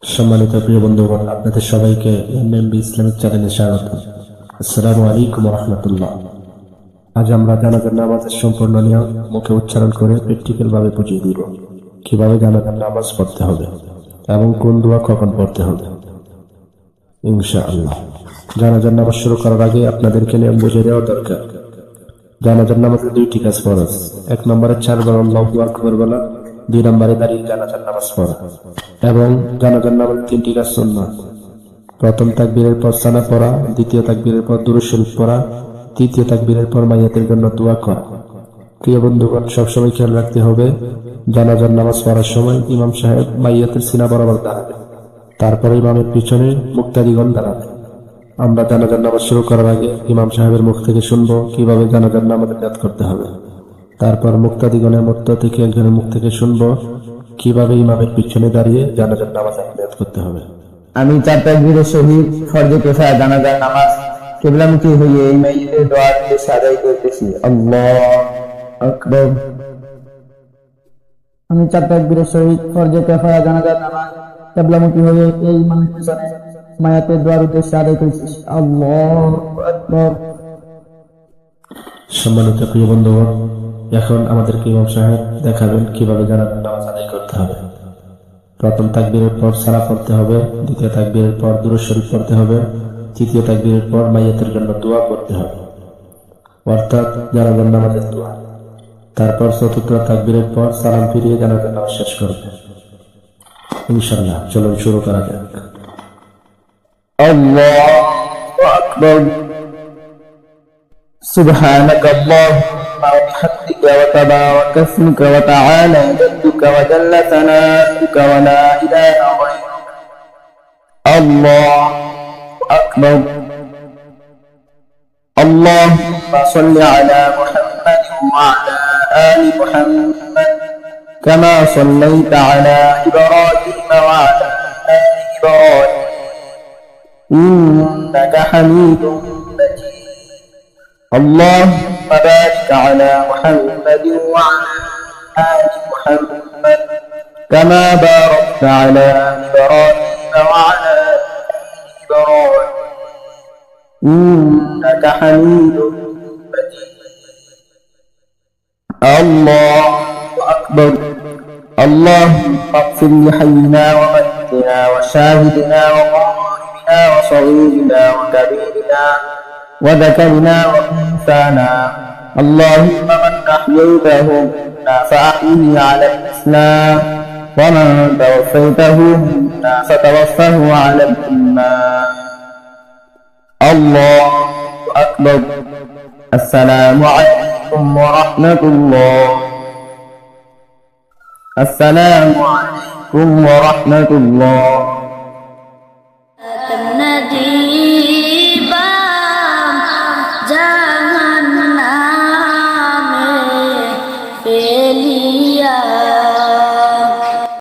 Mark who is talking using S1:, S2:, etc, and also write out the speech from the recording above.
S1: সম্মানিত প্রিয় বন্ধুগণ, আপনাদের সবাইকে এমএমবি ইসলামিক চ্যানেলে স্বাগত। আসসালামু আলাইকুম রহমতুল্লাহ। আজ আমরা জানাজার নামাজের সম্পূর্ণ নিয়ম মুখে উচ্চারণ করে প্র্যাকটিক্যাল ভাবে বুঝিয়ে দিব কিভাবে জানাজার নামাজ পড়তে হবে এবং কোন দোয়া কখন পড়তে হবে ইনশাআল্লাহ। জানাজার নামাজ শুরু করার আগে আপনাদেরকে নিয়ম বুঝিয়ে দেওয়া দরকার। জানাজার নামাজে দুইটি কাজ ফরজ। 1 নম্বরে 4 বার আল্লাহু আকবার বলা, 2 নম্বরে দাঁড়িয়ে জানাজার নামাজ পড়া। এবং জানাজার নামাজে 3টি কাজ সুন্নাত। প্রথম তাকবীরের পর সানা পড়া, দ্বিতীয় তাকবীরের পর দুরূদ শরীফ পড়া, তৃতীয় তাকবীরের পর মাইয়াতের জন্য দোয়া করা। প্রিয় বন্ধুগণ, সবসময় খেয়াল রাখতে হবে, জানাজার নামাজ পড়ার সময় ইমাম সাহেব মাইয়াতের সিনা বরাবর দাঁড়াবে, তারপরে ইমামের পিছনে মুক্তাদিগণ দাঁড়াবে। আমরা জানাজার নামাজ শুরু করার আগে ইমাম সাহেবের মুখ থেকে শুনবো কিভাবে জানাজার নামাজে নিয়াত করতে হবে। তারপর মুক্তাদিগণের মধ্য থেকে একজনের মুখ থেকে শুনবো কিভাবে ইমামের পিছনে দাঁড়িয়ে জানাজার নামাজে নিয়াত করতে হবে।
S2: আমি 4 তাকবীরের সহিত ফরজে কিফায়া জানাজার নামাজ কিবলামুখী হয়ে এই মাইয়িতের দোয়ার উদ্দেশ্যে আদায় করতেছি। আল্লাহু আকবার। আমি 4 তাকবীরের সহিত ফরজে কিফায়া জানাজার নামাজ কিবলামুখী হয়ে এই ইমামের পিছনে মাইয়াতের দোয়ার উদ্দেশ্যে আদায় করতেছি। আল্লাহু আকবার।
S1: সম্মানিত প্রিয় বন্ধুগণ, এখন আমাদেরকে ইমাম সাহেব দেখাবেন কিভাবে জানাজার নামাজ আদায় করতে হবে। প্রথম তাকবীরের পর সালাত পড়তে হবে, দ্বিতীয় তাকবীরের পর দুরূদ শরীফ পড়তে হবে, তৃতীয় তাকবীরের পর মাইয়াতের জন্য দোয়া পড়তে হবে, অর্থাৎ জানাজার নামাজের দোয়া। তারপর চতুর্থ তাকবীরের পর সালাম ফিরিয়ে জানাজার নামাজ শেষ করবে ইনশাআল্লাহ। চলুন শুরু করা যাক।
S2: আল্লাহু আকবার। সুবহানাক আল্লাহুম্মা ওয়া বিহামদিকা ওয়া তাবারাকা ইসমুকা ওয়া তাআলা জাদ্দুকা ওয়া জাল্লা সানাউকা ওয়া লা ইলাহা গায়রুক। আল্লাহু আকবার। اللهم صل على محمد وعلى آل محمد كما صليت على إبراهيم وعلى آل إبراهيم إنك حميد مجيد. اللهم بارك على محمد وعلى آل محمد كما باركت على إبراهيم وعلى آل إبراهيم إنك حميد مجيد. الله أكبر. اللهم اغفر لحينا وميتنا وشاهدنا وغائبنا وصغيرنا وكبيرنا وذكرنا وأنثانا. اللهم من أحييته منا فأحيه على الإسلام ومن توفيته منا فتوفه على الإيمان. الله أكبر. السلام عليكم ورحمة الله. السلام عليكم ورحمة الله.